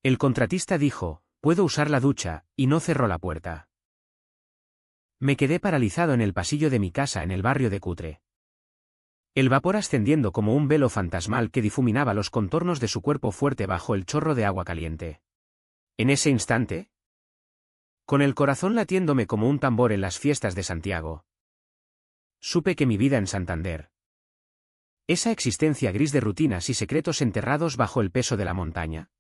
El contratista dijo, «¿Puedo usar la ducha?», y no cerró la puerta. Me quedé paralizado en el pasillo de mi casa en el barrio de Cutre. El vapor ascendiendo como un velo fantasmal que difuminaba los contornos de su cuerpo fuerte bajo el chorro de agua caliente. En ese instante, con el corazón latiéndome como un tambor en las fiestas de Santiago, supe que mi vida en Santander, esa existencia gris de rutinas y secretos enterrados bajo el peso de la montaña,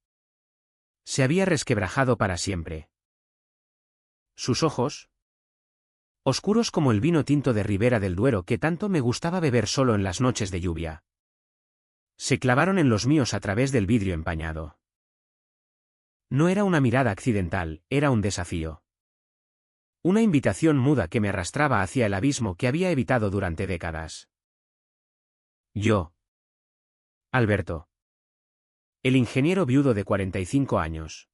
se había resquebrajado para siempre. Sus ojos, oscuros como el vino tinto de Ribera del Duero que tanto me gustaba beber solo en las noches de lluvia, se clavaron en los míos a través del vidrio empañado. No era una mirada accidental, era un desafío. Una invitación muda que me arrastraba hacia el abismo que había evitado durante décadas. Yo, Alberto, el ingeniero viudo de 45 años.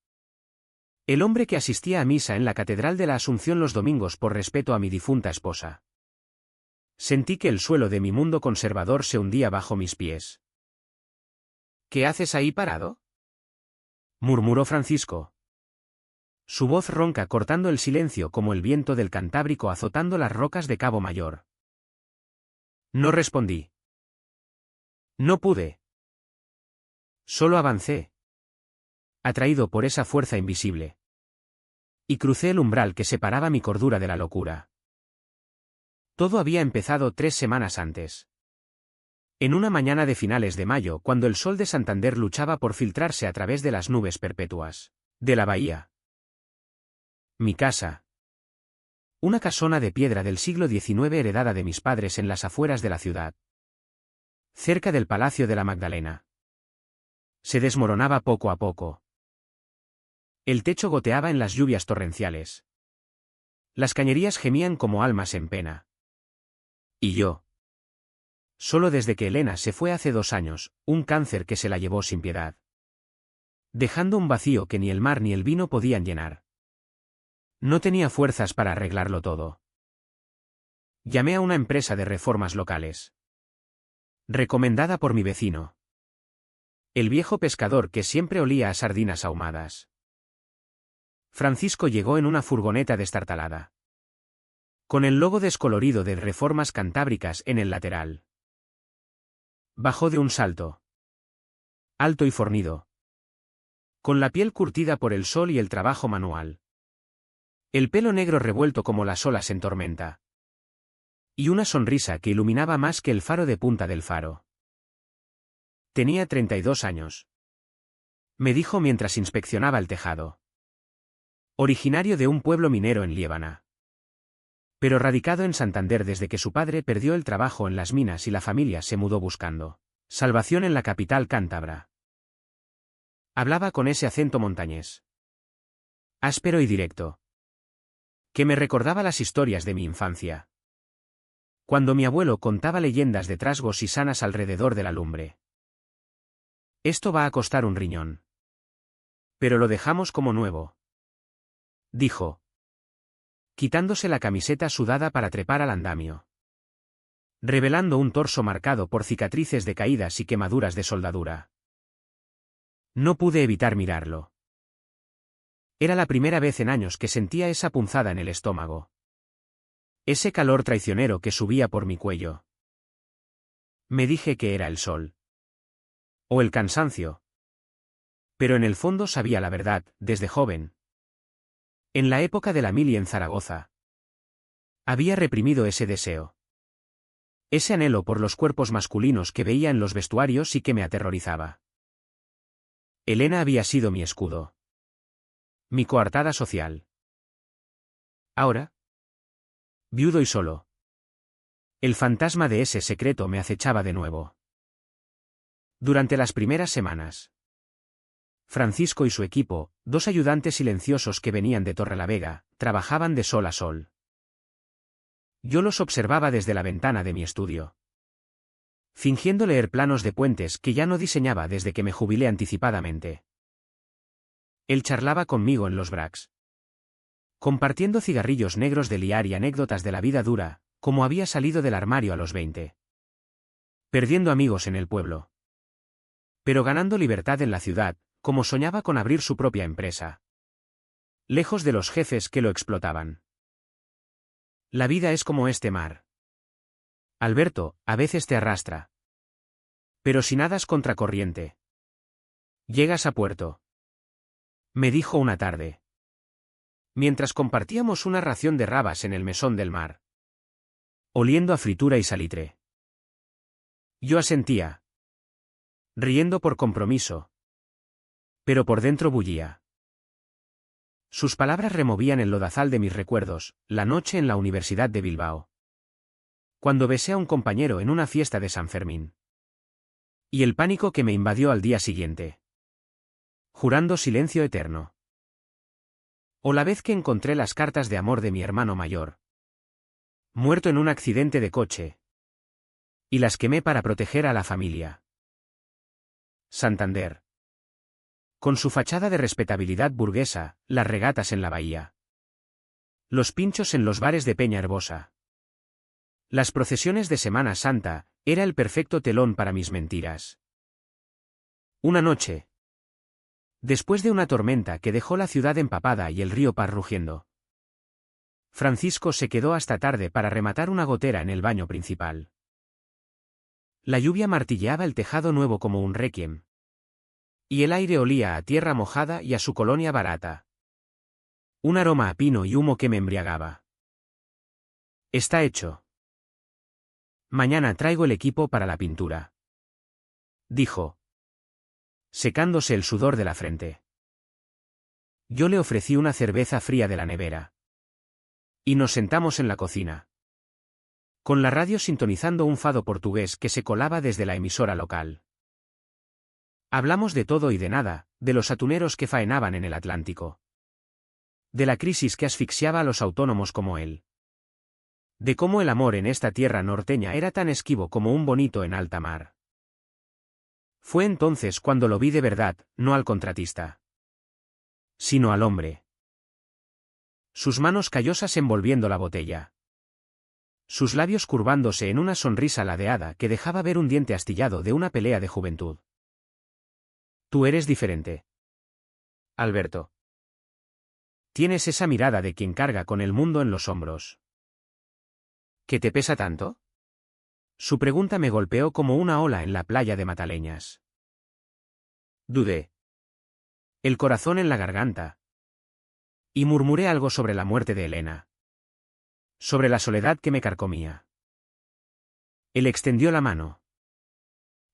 El hombre que asistía a misa en la Catedral de la Asunción los domingos por respeto a mi difunta esposa. Sentí que el suelo de mi mundo conservador se hundía bajo mis pies. «¿Qué haces ahí parado?», murmuró Francisco. Su voz ronca cortando el silencio como el viento del Cantábrico azotando las rocas de Cabo Mayor. No respondí. No pude. Solo avancé, atraído por esa fuerza invisible. Y crucé el umbral que separaba mi cordura de la locura. Todo había empezado 3 semanas antes. En una mañana de finales de mayo, cuando el sol de Santander luchaba por filtrarse a través de las nubes perpetuas de la bahía. Mi casa. Una casona de piedra del siglo XIX heredada de mis padres en las afueras de la ciudad, cerca del Palacio de la Magdalena, se desmoronaba poco a poco. El techo goteaba en las lluvias torrenciales. Las cañerías gemían como almas en pena. Y yo. Solo desde que Elena se fue hace 2 años, un cáncer que se la llevó sin piedad, dejando un vacío que ni el mar ni el vino podían llenar. No tenía fuerzas para arreglarlo todo. Llamé a una empresa de reformas locales, recomendada por mi vecino, el viejo pescador que siempre olía a sardinas ahumadas. Francisco llegó en una furgoneta destartalada, con el logo descolorido de Reformas Cantábricas en el lateral. Bajó de un salto, alto y fornido, con la piel curtida por el sol y el trabajo manual, el pelo negro revuelto como las olas en tormenta, y una sonrisa que iluminaba más que el faro de punta del faro. Tenía 32 años. Me dijo mientras inspeccionaba el tejado. Originario de un pueblo minero en Liébana, pero radicado en Santander desde que su padre perdió el trabajo en las minas y la familia se mudó buscando salvación en la capital cántabra. Hablaba con ese acento montañés, áspero y directo, que me recordaba las historias de mi infancia, cuando mi abuelo contaba leyendas de trasgos y sanas alrededor de la lumbre. Esto va a costar un riñón. Pero lo dejamos como nuevo, dijo, quitándose la camiseta sudada para trepar al andamio, revelando un torso marcado por cicatrices de caídas y quemaduras de soldadura. No pude evitar mirarlo. Era la primera vez en años que sentía esa punzada en el estómago. Ese calor traicionero que subía por mi cuello. Me dije que era el sol. O el cansancio. Pero en el fondo sabía la verdad, desde joven. En la época de la mili en Zaragoza, había reprimido ese deseo. Ese anhelo por los cuerpos masculinos que veía en los vestuarios y que me aterrorizaba. Elena había sido mi escudo. Mi coartada social. Ahora, viudo y solo, el fantasma de ese secreto me acechaba de nuevo. Durante las primeras semanas, Francisco y su equipo, 2 ayudantes silenciosos que venían de Torrelavega, trabajaban de sol a sol. Yo los observaba desde la ventana de mi estudio, fingiendo leer planos de puentes que ya no diseñaba desde que me jubilé anticipadamente. Él charlaba conmigo en los breaks, compartiendo cigarrillos negros de liar y anécdotas de la vida dura, como había salido del armario a los 20. Perdiendo amigos en el pueblo, pero ganando libertad en la ciudad, como soñaba con abrir su propia empresa. Lejos de los jefes que lo explotaban. La vida es como este mar. Alberto, a veces te arrastra. Pero si nadas contracorriente, llegas a puerto. Me dijo una tarde. Mientras compartíamos una ración de rabas en el mesón del mar. Oliendo a fritura y salitre. Yo asentía. Riendo por compromiso. Pero por dentro bullía. Sus palabras removían el lodazal de mis recuerdos, la noche en la Universidad de Bilbao. Cuando besé a un compañero en una fiesta de San Fermín. Y el pánico que me invadió al día siguiente. Jurando silencio eterno. O la vez que encontré las cartas de amor de mi hermano mayor. Muerto en un accidente de coche. Y las quemé para proteger a la familia. Santander. Con su fachada de respetabilidad burguesa, las regatas en la bahía. Los pinchos en los bares de Peña Herbosa. Las procesiones de Semana Santa, era el perfecto telón para mis mentiras. Una noche. Después de una tormenta que dejó la ciudad empapada y el río Par rugiendo. Francisco se quedó hasta tarde para rematar una gotera en el baño principal. La lluvia martilleaba el tejado nuevo como un requiem. Y el aire olía a tierra mojada y a su colonia barata. Un aroma a pino y humo que me embriagaba. Está hecho. Mañana traigo el equipo para la pintura. Dijo. Secándose el sudor de la frente. Yo le ofrecí una cerveza fría de la nevera. Y nos sentamos en la cocina. Con la radio sintonizando un fado portugués que se colaba desde la emisora local. Hablamos de todo y de nada, de los atuneros que faenaban en el Atlántico. De la crisis que asfixiaba a los autónomos como él. De cómo el amor en esta tierra norteña era tan esquivo como un bonito en alta mar. Fue entonces cuando lo vi de verdad, no al contratista. Sino al hombre. Sus manos callosas envolviendo la botella. Sus labios curvándose en una sonrisa ladeada que dejaba ver un diente astillado de una pelea de juventud. Tú eres diferente. Alberto. Tienes esa mirada de quien carga con el mundo en los hombros. ¿Qué te pesa tanto? Su pregunta me golpeó como una ola en la playa de Mataleñas. Dudé. El corazón en la garganta. Y murmuré algo sobre la muerte de Elena. Sobre la soledad que me carcomía. Él extendió la mano.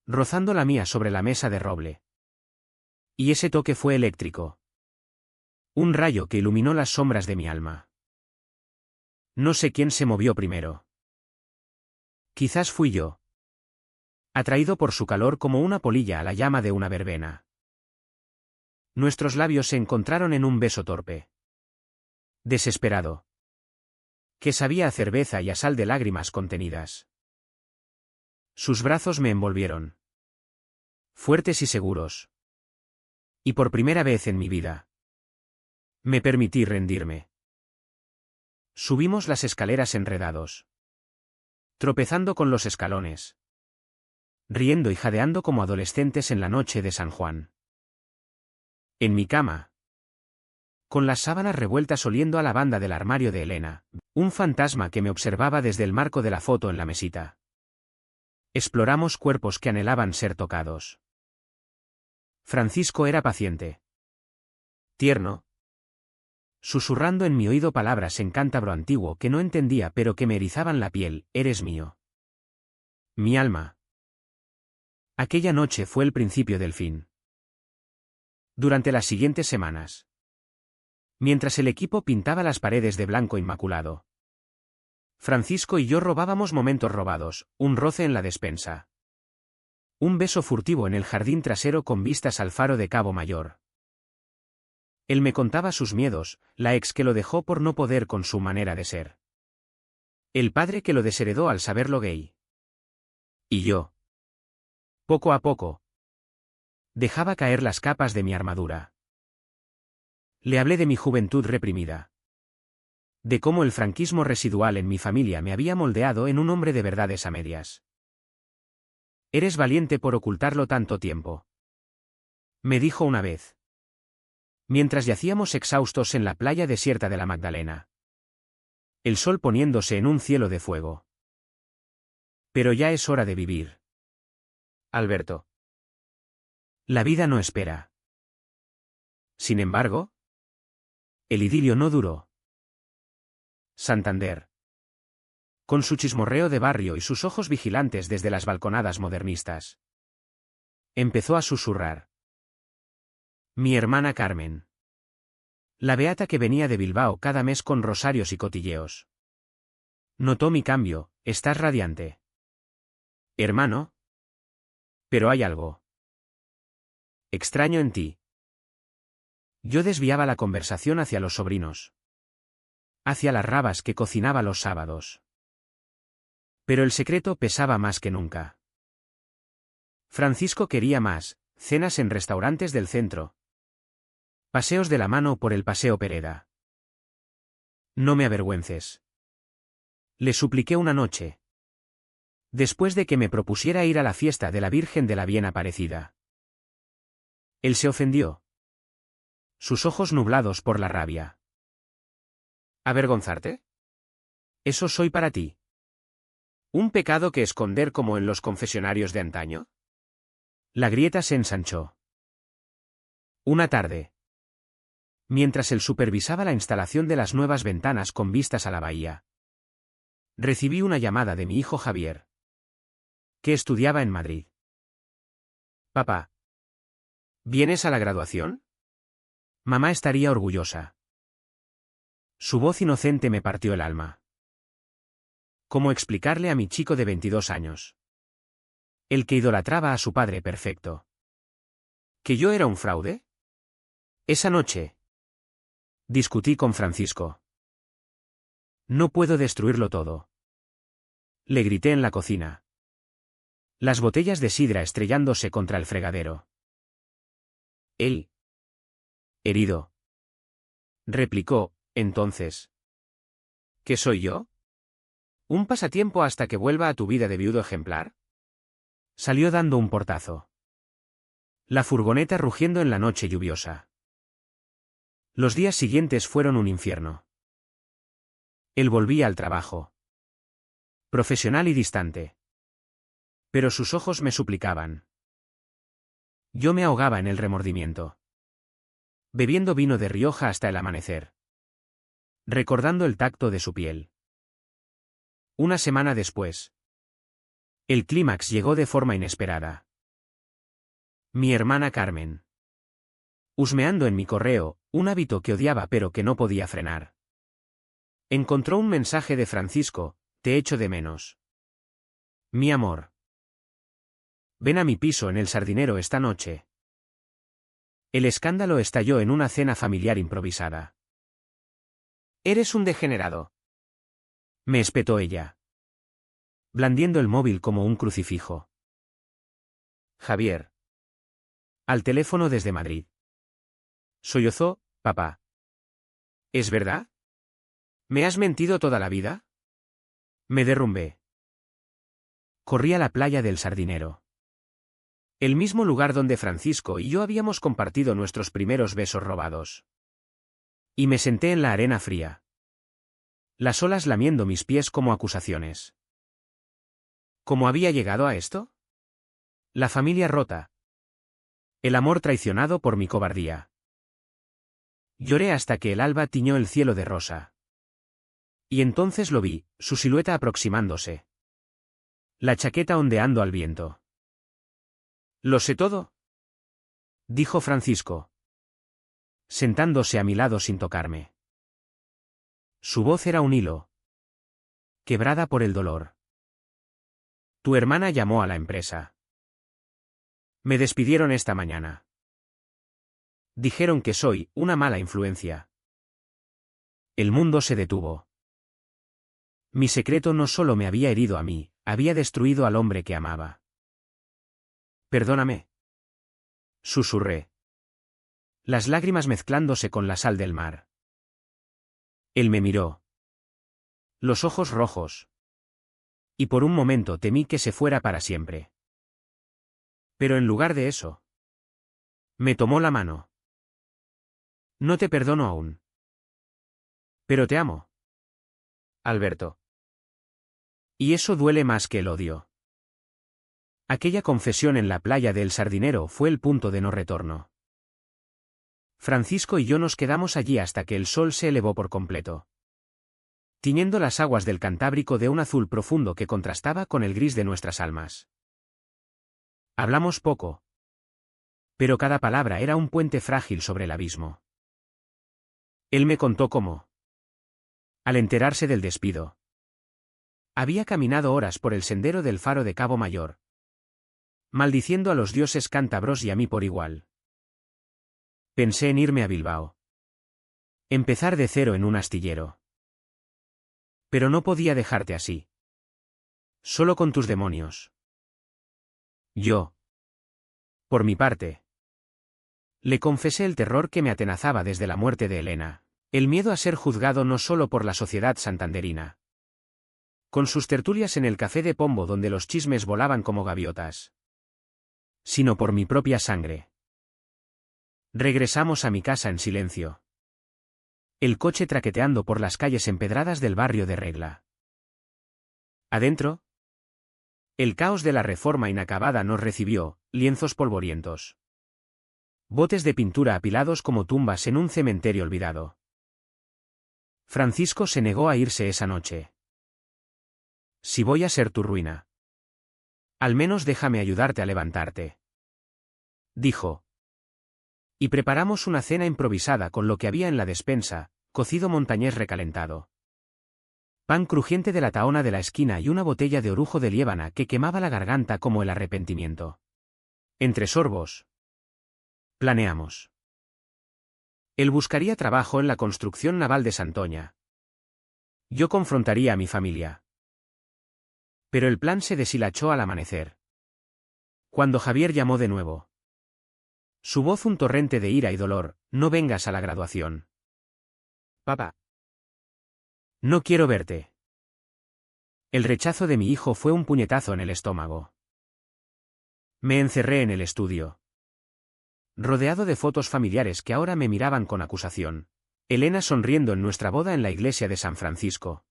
Rozando la mía sobre la mesa de roble. Y ese toque fue eléctrico. Un rayo que iluminó las sombras de mi alma. No sé quién se movió primero. Quizás fui yo. Atraído por su calor como una polilla a la llama de una verbena. Nuestros labios se encontraron en un beso torpe. Desesperado. Que sabía a cerveza y a sal de lágrimas contenidas. Sus brazos me envolvieron. Fuertes y seguros. Y por primera vez en mi vida. Me permití rendirme. Subimos las escaleras enredados. Tropezando con los escalones. Riendo y jadeando como adolescentes en la noche de San Juan. En mi cama. Con las sábanas revueltas oliendo a lavanda del armario de Elena, un fantasma que me observaba desde el marco de la foto en la mesita. Exploramos cuerpos que anhelaban ser tocados. Francisco era paciente. Tierno. Susurrando en mi oído palabras en cántabro antiguo que no entendía pero que me erizaban la piel, eres mío. Mi alma. Aquella noche fue el principio del fin. Durante las siguientes semanas. Mientras el equipo pintaba las paredes de blanco inmaculado. Francisco y yo robábamos momentos robados, un roce en la despensa. Un beso furtivo en el jardín trasero con vistas al faro de Cabo Mayor. Él me contaba sus miedos, la ex que lo dejó por no poder con su manera de ser. El padre que lo desheredó al saberlo gay. Y yo. Poco a poco. Dejaba caer las capas de mi armadura. Le hablé de mi juventud reprimida. De cómo el franquismo residual en mi familia me había moldeado en un hombre de verdades a medias. Eres valiente por ocultarlo tanto tiempo. me dijo una vez. Mientras yacíamos exhaustos en la playa desierta de la Magdalena. El sol poniéndose en un cielo de fuego. Pero ya es hora de vivir. Alberto. La vida no espera. Sin embargo, el idilio no duró. Santander. Con su chismorreo de barrio y sus ojos vigilantes desde las balconadas modernistas. Empezó a susurrar. Mi hermana Carmen. La beata que venía de Bilbao cada mes con rosarios y cotilleos. Notó mi cambio, estás radiante. Hermano. Pero hay algo extraño en ti. Yo desviaba la conversación hacia los sobrinos. Hacia las rabas que cocinaba los sábados. Pero el secreto pesaba más que nunca. Francisco quería más, cenas en restaurantes del centro. Paseos de la mano por el Paseo Pereda. No me avergüences. Le supliqué una noche. Después de que me propusiera ir a la fiesta de la Virgen de la Bien Aparecida. Él se ofendió. Sus ojos nublados por la rabia. ¿Avergonzarte? Eso soy para ti. ¿Un pecado que esconder como en los confesionarios de antaño? La grieta se ensanchó. Una tarde. Mientras él supervisaba la instalación de las nuevas ventanas con vistas a la bahía. Recibí una llamada de mi hijo Javier. Que estudiaba en Madrid. Papá. ¿Vienes a la graduación? Mamá estaría orgullosa. Su voz inocente me partió el alma. ¿Cómo explicarle a mi chico de 22 años? El que idolatraba a su padre perfecto. ¿Que yo era un fraude? Esa noche. Discutí con Francisco. No puedo destruirlo todo. Le grité en la cocina. Las botellas de sidra estrellándose contra el fregadero. Él. Herido. Replicó, entonces. ¿Qué soy yo? ¿Un pasatiempo hasta que vuelva a tu vida de viudo ejemplar? Salió dando un portazo. La furgoneta rugiendo en la noche lluviosa. Los días siguientes fueron un infierno. Él volvía al trabajo. Profesional y distante. Pero sus ojos me suplicaban. Yo me ahogaba en el remordimiento. Bebiendo vino de Rioja hasta el amanecer. Recordando el tacto de su piel. Una semana después. El clímax llegó de forma inesperada. Mi hermana Carmen. Husmeando en mi correo, un hábito que odiaba pero que no podía frenar. Encontró un mensaje de Francisco, te echo de menos. Mi amor. Ven a mi piso en el Sardinero esta noche. El escándalo estalló en una cena familiar improvisada. Eres un degenerado. Me espetó ella. Blandiendo el móvil como un crucifijo. Javier. Al teléfono desde Madrid. Sollozó, papá. ¿Es verdad? ¿Me has mentido toda la vida? Me derrumbé. Corrí a la playa del Sardinero. El mismo lugar donde Francisco y yo habíamos compartido nuestros primeros besos robados. Y me senté en la arena fría. Las olas lamiendo mis pies como acusaciones. ¿Cómo había llegado a esto? La familia rota. El amor traicionado por mi cobardía. Lloré hasta que el alba tiñó el cielo de rosa. Y entonces lo vi, su silueta aproximándose. La chaqueta ondeando al viento. Lo sé todo, dijo Francisco, sentándose a mi lado sin tocarme. Su voz era un hilo. Quebrada por el dolor. Tu hermana llamó a la empresa. Me despidieron esta mañana. Dijeron que soy una mala influencia. El mundo se detuvo. Mi secreto no solo me había herido a mí, había destruido al hombre que amaba. Perdóname. Susurré. Las lágrimas mezclándose con la sal del mar. Él me miró. Los ojos rojos. Y por un momento temí que se fuera para siempre. Pero en lugar de eso, Me tomó la mano. No te perdono aún. Pero te amo. Alberto. Y eso duele más que el odio. Aquella confesión en la playa de El Sardinero fue el punto de no retorno. Francisco y yo nos quedamos allí hasta que el sol se elevó por completo, tiñendo las aguas del Cantábrico de un azul profundo que contrastaba con el gris de nuestras almas. Hablamos poco, pero cada palabra era un puente frágil sobre el abismo. Él me contó cómo, al enterarse del despido, había caminado horas por el sendero del faro de Cabo Mayor, maldiciendo a los dioses cántabros y a mí por igual. Pensé en irme a Bilbao. Empezar de cero en un astillero. Pero no podía dejarte así. Solo con tus demonios. Yo, por mi parte, le confesé el terror que me atenazaba desde la muerte de Elena, el miedo a ser juzgado no solo por la sociedad santanderina, con sus tertulias en el café de Pombo donde los chismes volaban como gaviotas, sino por mi propia sangre. Regresamos a mi casa en silencio. El coche traqueteando por las calles empedradas del barrio de Regla. Adentro, el caos de la reforma inacabada nos recibió, lienzos polvorientos, botes de pintura apilados como tumbas en un cementerio olvidado. Francisco se negó a irse esa noche. Si voy a ser tu ruina, al menos déjame ayudarte a levantarte, dijo. Y preparamos una cena improvisada con lo que había en la despensa, cocido montañés recalentado, pan crujiente de la tahona de la esquina y una botella de orujo de liébana que quemaba la garganta como el arrepentimiento. Entre sorbos, planeamos. Él buscaría trabajo en la construcción naval de Santoña. Yo confrontaría a mi familia. Pero el plan se deshilachó al amanecer. Cuando Javier llamó de nuevo. Su voz un torrente de ira y dolor: no vengas a la graduación. Papá. No quiero verte. El rechazo de mi hijo fue un puñetazo en el estómago. Me encerré en el estudio, rodeado de fotos familiares que ahora me miraban con acusación. Elena sonriendo en nuestra boda en la iglesia de San Francisco.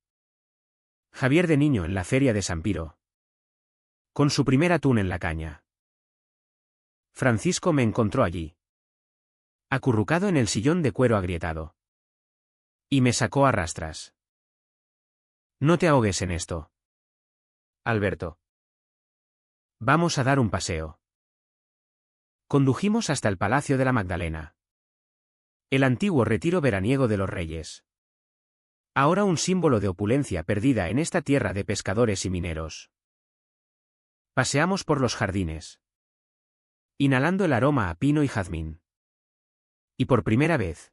Javier de niño en la feria de San Piro, con su primer atún en la caña. Francisco me encontró allí, acurrucado en el sillón de cuero agrietado. Y me sacó a rastras. No te ahogues en esto, Alberto. Vamos a dar un paseo. Condujimos hasta el Palacio de la Magdalena, el antiguo retiro veraniego de los reyes. Ahora un símbolo de opulencia perdida en esta tierra de pescadores y mineros. Paseamos por los jardines, inhalando el aroma a pino y jazmín. Y por primera vez,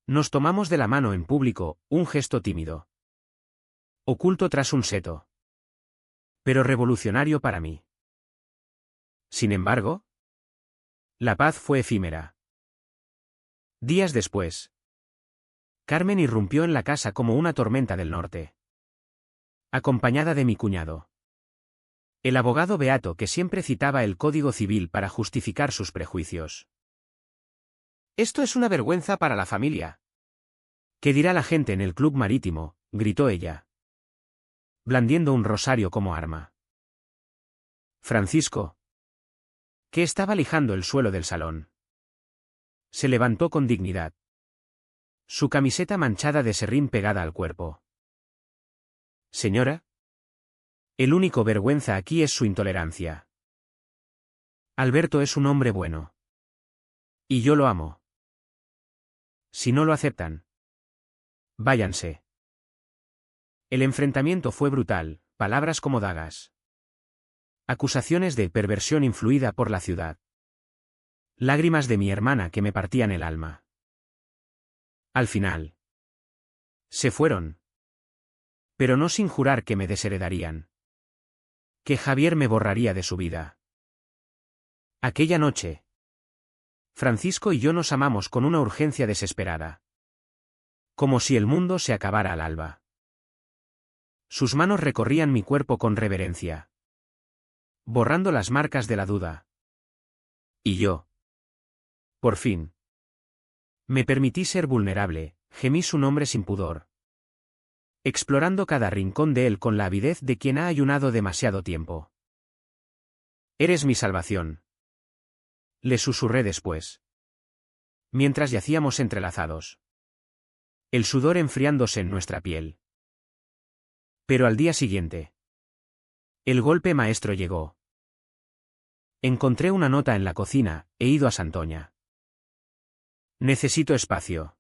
nos tomamos de la mano en público, un gesto tímido, oculto tras un seto, pero revolucionario para mí. Sin embargo, la paz fue efímera. Días después, Carmen irrumpió en la casa como una tormenta del norte, acompañada de mi cuñado, el abogado beato que siempre citaba el Código Civil para justificar sus prejuicios. Esto es una vergüenza para la familia. ¿Qué dirá la gente en el club marítimo?, gritó ella, blandiendo un rosario como arma. Francisco, que estaba lijando el suelo del salón, se levantó con dignidad, su camiseta manchada de serrín pegada al cuerpo. Señora, el único vergüenza aquí es su intolerancia. Alberto es un hombre bueno. Y yo lo amo. Si no lo aceptan, váyanse. El enfrentamiento fue brutal, palabras como dagas. Acusaciones de perversión influida por la ciudad. Lágrimas de mi hermana que me partían el alma. Al final, se fueron. Pero no sin jurar que me desheredarían. Que Javier me borraría de su vida. Aquella noche, Francisco y yo nos amamos con una urgencia desesperada. Como si el mundo se acabara al alba. Sus manos recorrían mi cuerpo con reverencia, borrando las marcas de la duda. Y yo, Por fin. Me permití ser vulnerable, gemí su nombre sin pudor. Explorando cada rincón de él con la avidez de quien ha ayunado demasiado tiempo. Eres mi salvación. Le susurré después. Mientras yacíamos entrelazados. El sudor enfriándose en nuestra piel. Pero al día siguiente. El golpe maestro llegó. Encontré una nota en la cocina, he ido a Santoña. Necesito espacio.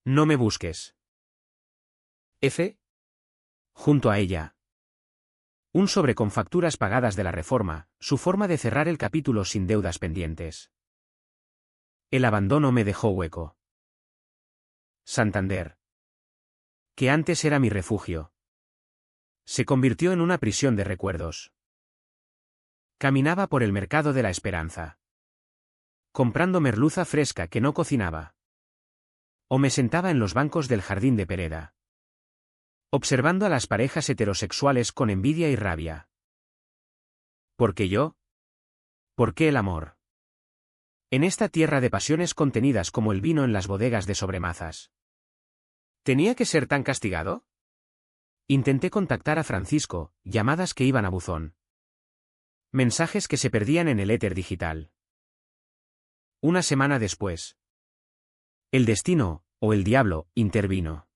No me busques. F. Junto a ella. Un sobre con facturas pagadas de la reforma, su forma de cerrar el capítulo sin deudas pendientes. El abandono me dejó hueco. Santander. Que antes era mi refugio. Se convirtió en una prisión de recuerdos. Caminaba por el mercado de la esperanza. Comprando merluza fresca que no cocinaba. O me sentaba en los bancos del jardín de Pereda. Observando a las parejas heterosexuales con envidia y rabia. ¿Por qué yo? ¿Por qué el amor? En esta tierra de pasiones contenidas como el vino en las bodegas de Sobremazas. ¿Tenía que ser tan castigado? Intenté contactar a Francisco, llamadas que iban a buzón. Mensajes que se perdían en el éter digital. Una semana después. El destino, o el diablo, intervino.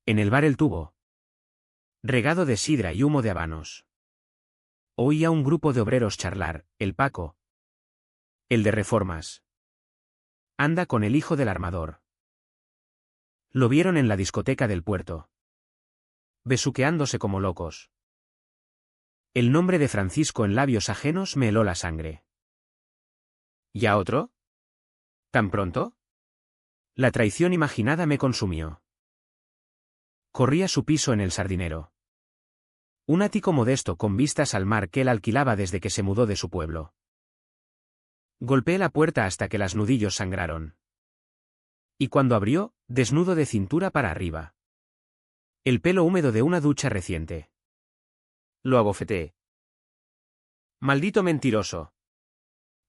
En el bar El Tubo. Regado de sidra y humo de habanos. Oía un grupo de obreros charlar, el Paco. El de reformas. Anda con el hijo del armador. Lo vieron en la discoteca del puerto. Besuqueándose como locos. El nombre de Francisco en labios ajenos me heló la sangre. ¿Ya otro? ¿Tan pronto? La traición imaginada me consumió. Corrí a su piso en el Sardinero. Un ático modesto con vistas al mar que él alquilaba desde que se mudó de su pueblo. Golpeé la puerta hasta que las nudillos sangraron. Y cuando abrió, desnudo de cintura para arriba. El pelo húmedo de una ducha reciente. Lo abofeteé. Maldito mentiroso.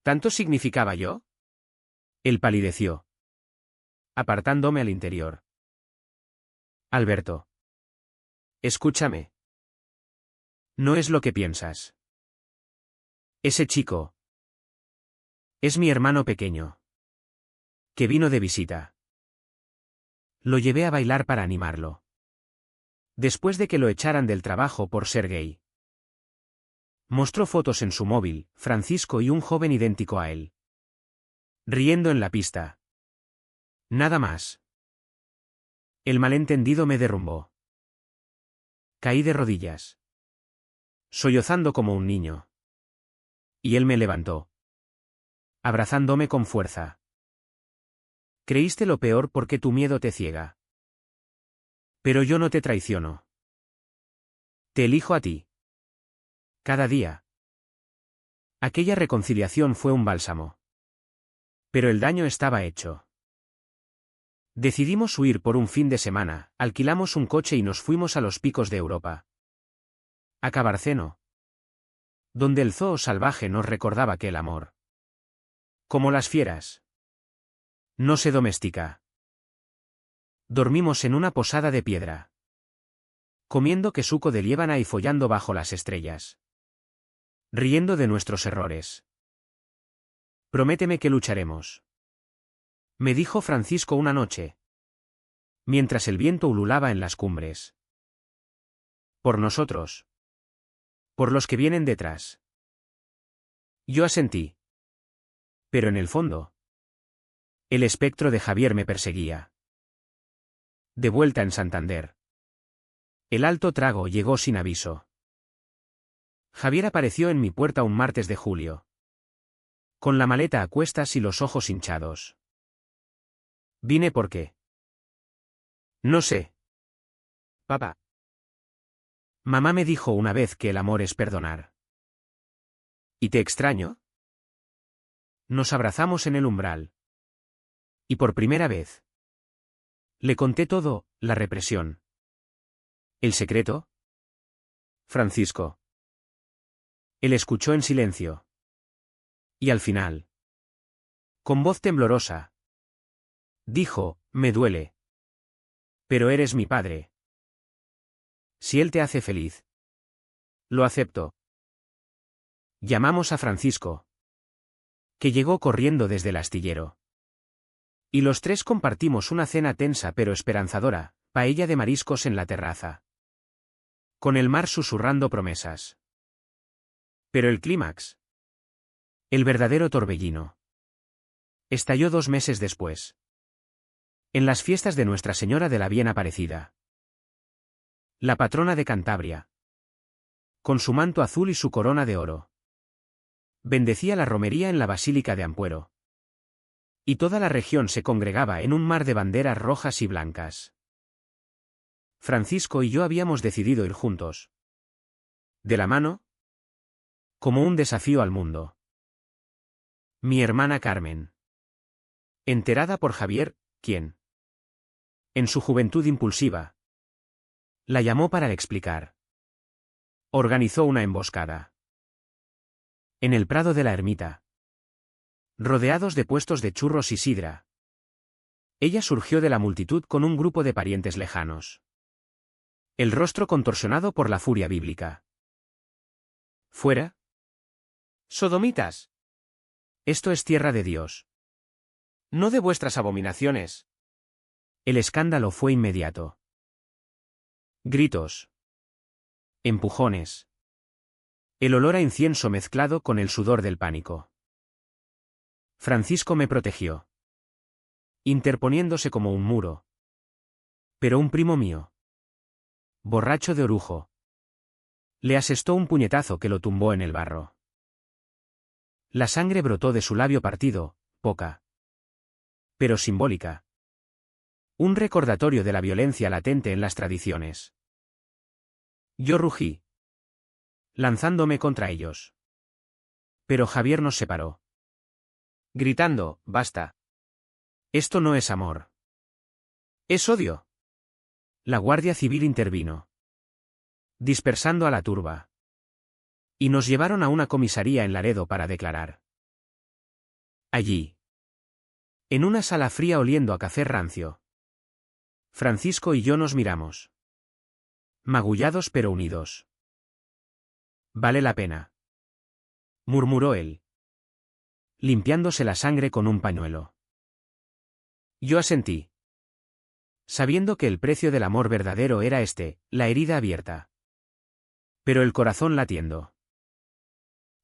¿Tanto significaba yo? Él palideció. Apartándome al interior. Alberto. Escúchame. No es lo que piensas. Ese chico. Es mi hermano pequeño. Que vino de visita. Lo llevé a bailar para animarlo. Después de que lo echaran del trabajo por ser gay. Mostró fotos en su móvil, Francisco y un joven idéntico a él. Riendo en la pista. Nada más. El malentendido me derrumbó. Caí de rodillas. Sollozando como un niño. Y él me levantó. Abrazándome con fuerza. Creíste lo peor porque tu miedo te ciega. Pero yo no te traiciono. Te elijo a ti. Cada día. Aquella reconciliación fue un bálsamo. Pero el daño estaba hecho. Decidimos huir por un fin de semana, alquilamos un coche y nos fuimos a los picos de Europa. A Cabarceno. Donde el zoo salvaje nos recordaba que el amor. Como las fieras. No se domestica. Dormimos en una posada de piedra. Comiendo quesuco de liébana y follando bajo las estrellas. Riendo de nuestros errores. Prométeme que lucharemos. Me dijo Francisco una noche. Mientras el viento ululaba en las cumbres. Por nosotros. Por los que vienen detrás. Yo asentí. Pero en el fondo. El espectro de Javier me perseguía. De vuelta en Santander. El alto trago llegó sin aviso. Javier apareció en mi puerta un martes de julio. Con la maleta a cuestas y los ojos hinchados. Vine porque. No sé. Papá. Mamá me dijo una vez que el amor es perdonar. ¿Y te extraño? Nos abrazamos en el umbral. Y por primera vez. Le conté todo, la represión. ¿El secreto? Francisco. Él escuchó en silencio. Y al final. Con voz temblorosa. Dijo, me duele. Pero eres mi padre. Si él te hace feliz. Lo acepto. Llamamos a Francisco, que llegó corriendo desde el astillero. Y los tres compartimos una cena tensa pero esperanzadora, paella de mariscos en la terraza. Con el mar susurrando promesas. Pero el clímax. El verdadero torbellino. Estalló 2 meses después. En las fiestas de Nuestra Señora de la Bien Aparecida. La patrona de Cantabria. Con su manto azul y su corona de oro. Bendecía la romería en la Basílica de Ampuero. Y toda la región se congregaba en un mar de banderas rojas y blancas. Francisco y yo habíamos decidido ir juntos. De la mano. Como un desafío al mundo. Mi hermana Carmen. Enterada por Javier, quien, en su juventud impulsiva, la llamó para explicar. Organizó una emboscada. En el prado de la ermita. Rodeados de puestos de churros y sidra. Ella surgió de la multitud con un grupo de parientes lejanos. El rostro contorsionado por la furia bíblica. ¿Fuera? Sodomitas. Esto es tierra de Dios. No de vuestras abominaciones. El escándalo fue inmediato. Gritos. Empujones. El olor a incienso mezclado con el sudor del pánico. Francisco me protegió. Interponiéndose como un muro. Pero un primo mío, borracho de orujo, le asestó un puñetazo que lo tumbó en el barro. La sangre brotó de su labio partido, poca, pero simbólica. Un recordatorio de la violencia latente en las tradiciones. Yo rugí, lanzándome contra ellos. Pero Javier nos separó. Gritando, basta. Esto no es amor. Es odio. La Guardia Civil intervino, dispersando a la turba. Y nos llevaron a una comisaría en Laredo para declarar. Allí, en una sala fría oliendo a café rancio, Francisco y yo nos miramos. Magullados pero unidos. Vale la pena, murmuró él, limpiándose la sangre con un pañuelo. Yo asentí, sabiendo que el precio del amor verdadero era la herida abierta. Pero el corazón latiendo.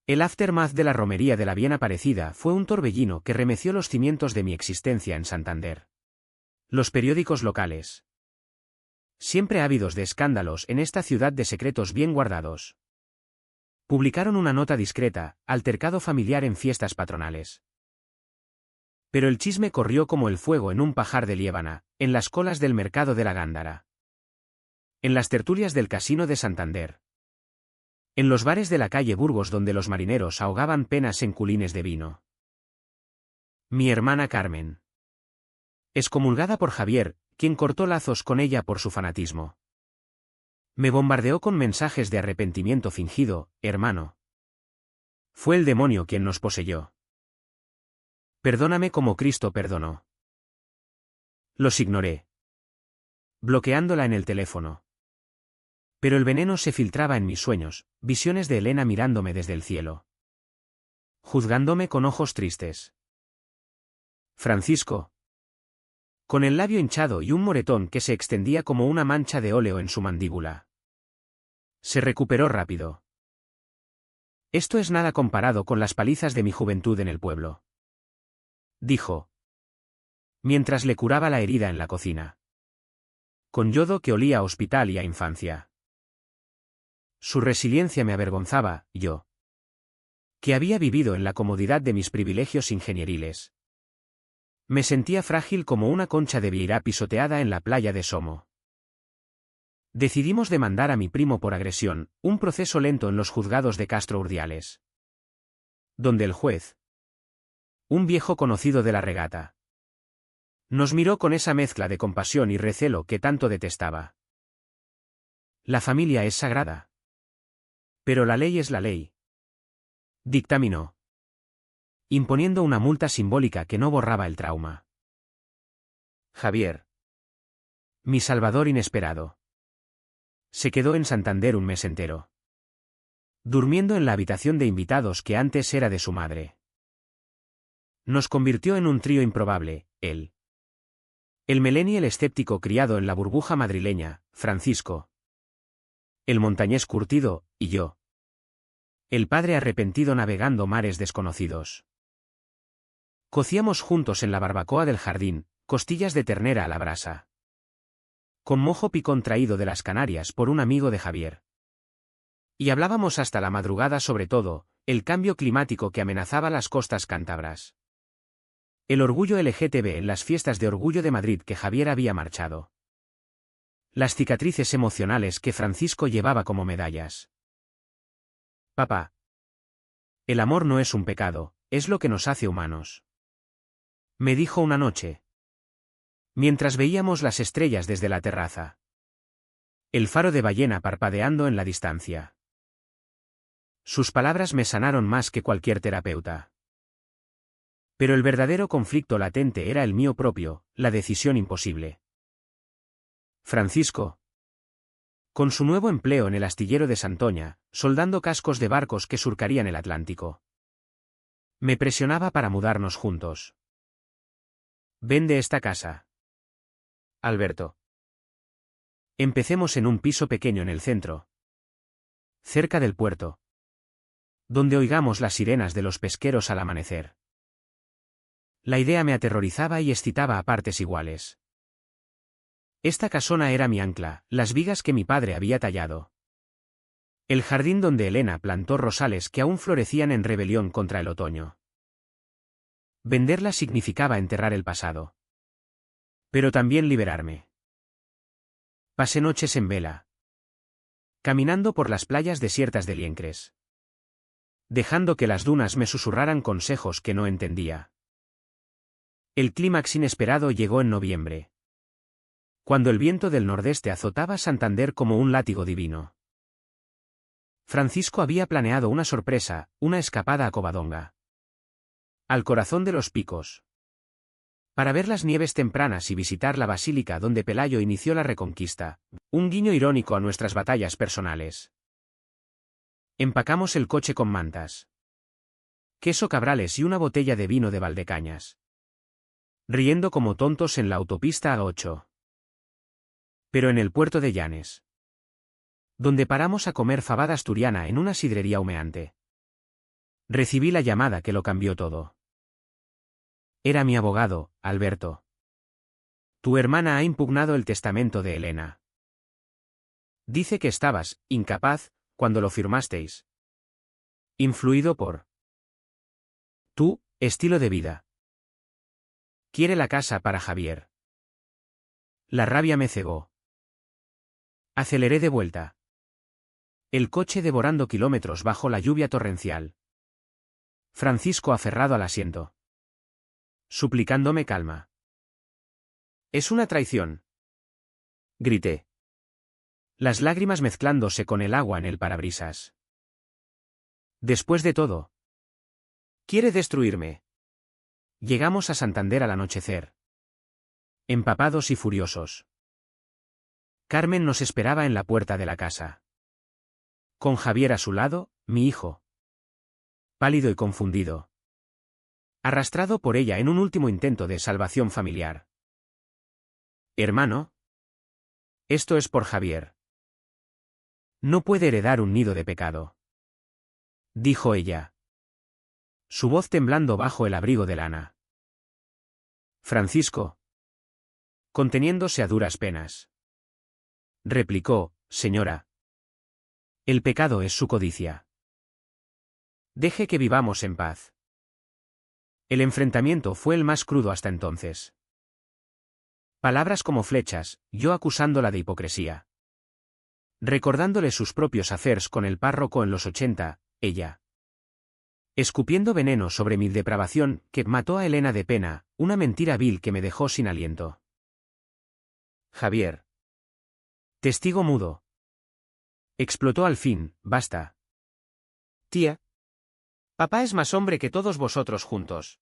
El aftermath de la romería de la Bien Aparecida fue un torbellino que remeció los cimientos de mi existencia en Santander. Los periódicos locales, siempre ávidos de escándalos en esta ciudad de secretos bien guardados, publicaron una nota discreta, altercado familiar en fiestas patronales. Pero el chisme corrió como el fuego en un pajar de liébana, en las colas del mercado de la Gándara, en las tertulias del Casino de Santander, en los bares de la calle Burgos donde los marineros ahogaban penas en culines de vino. Mi hermana Carmen, excomulgada por Javier, quien cortó lazos con ella por su fanatismo, me bombardeó con mensajes de arrepentimiento fingido, hermano. Fue el demonio quien nos poseyó. Perdóname como Cristo perdonó. Los ignoré, bloqueándola en el teléfono. Pero el veneno se filtraba en mis sueños, visiones de Elena mirándome desde el cielo, juzgándome con ojos tristes. Francisco, con el labio hinchado y un moretón que se extendía como una mancha de óleo en su mandíbula, se recuperó rápido. Esto es nada comparado con las palizas de mi juventud en el pueblo, dijo, mientras le curaba la herida en la cocina, con yodo que olía a hospital y a infancia. Su resiliencia me avergonzaba, yo, que había vivido en la comodidad de mis privilegios ingenieriles. Me sentía frágil como una concha de vieira pisoteada en la playa de Somo. Decidimos demandar a mi primo por agresión, un proceso lento en los juzgados de Castro Urdiales, donde el juez, un viejo conocido de la regata, nos miró con esa mezcla de compasión y recelo que tanto detestaba. La familia es sagrada. Pero la ley es la ley, dictaminó. imponiendo una multa simbólica que no borraba el trauma. Javier. Mi salvador inesperado. Se quedó en Santander un mes entero, durmiendo en la habitación de invitados que antes era de su madre. Nos convirtió en un trío improbable, él. El millennial escéptico criado en la burbuja madrileña, Francisco. El montañés curtido, y yo. El padre arrepentido navegando mares desconocidos. Cocíamos juntos en la barbacoa del jardín, costillas de ternera a la brasa, con mojo picón traído de las Canarias por un amigo de Javier. Y hablábamos hasta la madrugada sobre todo, el cambio climático que amenazaba las costas cántabras. El orgullo LGTB en las fiestas de Orgullo de Madrid que Javier había marchado. Las cicatrices emocionales que Francisco llevaba como medallas. Papá. El amor no es un pecado, es lo que nos hace humanos. Me dijo una noche, mientras veíamos las estrellas desde la terraza. El faro de ballena parpadeando en la distancia. Sus palabras me sanaron más que cualquier terapeuta. Pero el verdadero conflicto latente era el mío propio, la decisión imposible. Francisco. Con su nuevo empleo en el astillero de Santoña, soldando cascos de barcos que surcarían el Atlántico. Me presionaba para mudarnos juntos. Vende esta casa. Alberto. Empecemos en un piso pequeño en el centro, cerca del puerto, donde oigamos las sirenas de los pesqueros al amanecer. La idea me aterrorizaba y excitaba a partes iguales. Esta casona era mi ancla, las vigas que mi padre había tallado. El jardín donde Elena plantó rosales que aún florecían en rebelión contra el otoño. Venderla significaba enterrar el pasado. Pero también liberarme. Pasé noches en vela, caminando por las playas desiertas de Liencres, dejando que las dunas me susurraran consejos que no entendía. El clímax inesperado llegó en noviembre, cuando el viento del nordeste azotaba Santander como un látigo divino. Francisco había planeado una sorpresa, una escapada a Covadonga, al corazón de los picos, para ver las nieves tempranas y visitar la basílica donde Pelayo inició la reconquista, un guiño irónico a nuestras batallas personales. Empacamos el coche con mantas, queso Cabrales y una botella de vino de Valdecañas, riendo como tontos en la autopista A8. Pero en el puerto de Llanes, donde paramos a comer fabada asturiana en una sidrería humeante, recibí la llamada que lo cambió todo. Era mi abogado, Alberto. Tu hermana ha impugnado el testamento de Elena. Dice que estabas, incapaz, cuando lo firmasteis. Influido por tu estilo de vida. Quiere la casa para Javier. La rabia me cegó. Aceleré de vuelta. El coche devorando kilómetros bajo la lluvia torrencial. Francisco aferrado al asiento, suplicándome calma. Es una traición, grité, las lágrimas mezclándose con el agua en el parabrisas. Después de todo, quiere destruirme. Llegamos a Santander al anochecer, empapados y furiosos. Carmen nos esperaba en la puerta de la casa, con Javier a su lado, mi hijo, pálido y confundido, arrastrado por ella en un último intento de salvación familiar. Hermano, esto es por Javier. No puede heredar un nido de pecado, dijo ella, su voz temblando bajo el abrigo de lana. Francisco, conteniéndose a duras penas, replicó, señora. El pecado es su codicia. Deje que vivamos en paz. El enfrentamiento fue el más crudo hasta entonces. Palabras como flechas, yo acusándola de hipocresía. Recordándole sus propios affairs con el párroco en los 80, ella. Escupiendo veneno sobre mi depravación, que mató a Elena de pena, una mentira vil que me dejó sin aliento. Javier. Testigo mudo. Explotó al fin, basta. Tía. Papá es más hombre que todos vosotros juntos.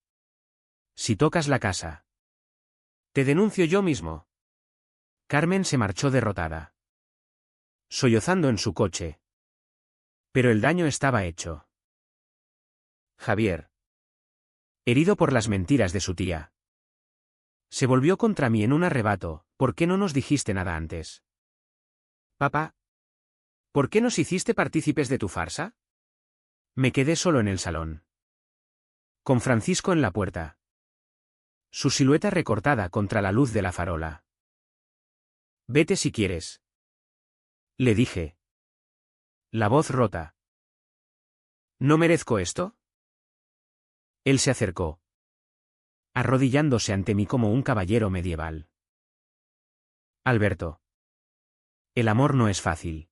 Si tocas la casa, te denuncio yo mismo. Carmen se marchó derrotada, sollozando en su coche. Pero el daño estaba hecho. Javier, herido por las mentiras de su tía, se volvió contra mí en un arrebato. ¿Por qué no nos dijiste nada antes? Papá, ¿por qué nos hiciste partícipes de tu farsa? Me quedé solo en el salón, con Francisco en la puerta, su silueta recortada contra la luz de la farola. Vete si quieres, le dije, la voz rota. ¿No merezco esto? Él se acercó, arrodillándose ante mí como un caballero medieval. Alberto, el amor no es fácil.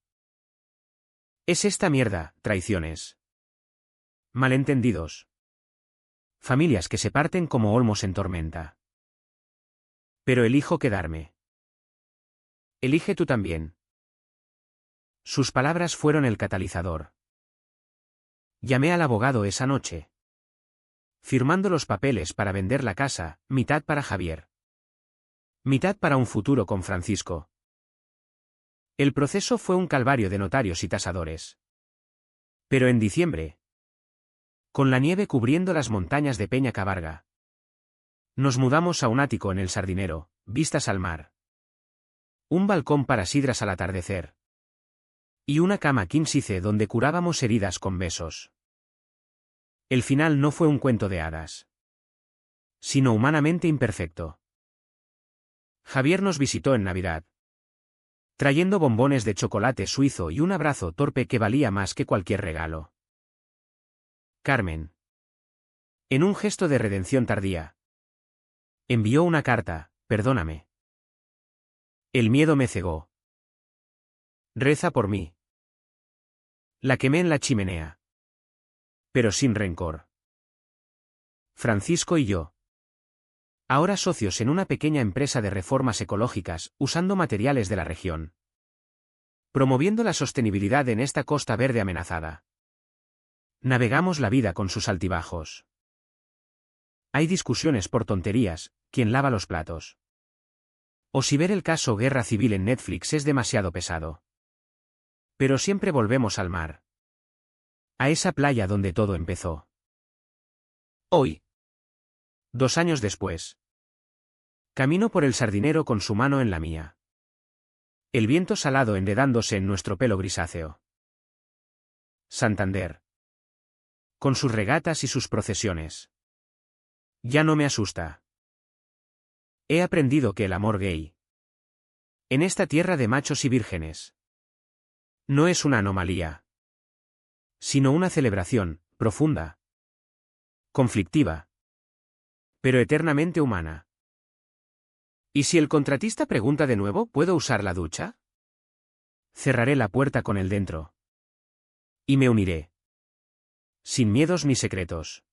Es esta mierda, traiciones, malentendidos, familias que se parten como olmos en tormenta. Pero elijo quedarme. Elige tú también. Sus palabras fueron el catalizador. Llamé al abogado esa noche, firmando los papeles para vender la casa, mitad para Javier, mitad para un futuro con Francisco. El proceso fue un calvario de notarios y tasadores. Pero en diciembre, con la nieve cubriendo las montañas de Peña Cabarga, nos mudamos a un ático en el Sardinero, vistas al mar. Un balcón para sidras al atardecer. Y una cama quinsice donde curábamos heridas con besos. El final no fue un cuento de hadas, sino humanamente imperfecto. Javier nos visitó en Navidad, trayendo bombones de chocolate suizo y un abrazo torpe que valía más que cualquier regalo. Carmen, en un gesto de redención tardía, envió una carta: perdóname. El miedo me cegó. Reza por mí. La quemé en la chimenea, pero sin rencor. Francisco y yo, ahora socios en una pequeña empresa de reformas ecológicas, usando materiales de la región, promoviendo la sostenibilidad en esta costa verde amenazada. Navegamos la vida con sus altibajos. Hay discusiones por tonterías: ¿quién lava los platos? O si ver el caso Guerra Civil en Netflix es demasiado pesado. Pero siempre volvemos al mar, a esa playa donde todo empezó. Hoy, 2 años después, camino por el Sardinero con su mano en la mía. El viento salado enredándose en nuestro pelo grisáceo. Santander, con sus regatas y sus procesiones, ya no me asusta. He aprendido que el amor gay, en esta tierra de machos y vírgenes, no es una anomalía, sino una celebración, profunda, conflictiva, pero eternamente humana. ¿Y si el contratista pregunta de nuevo, ¿puedo usar la ducha? Cerraré la puerta con él dentro. Y me uniré. Sin miedos ni secretos.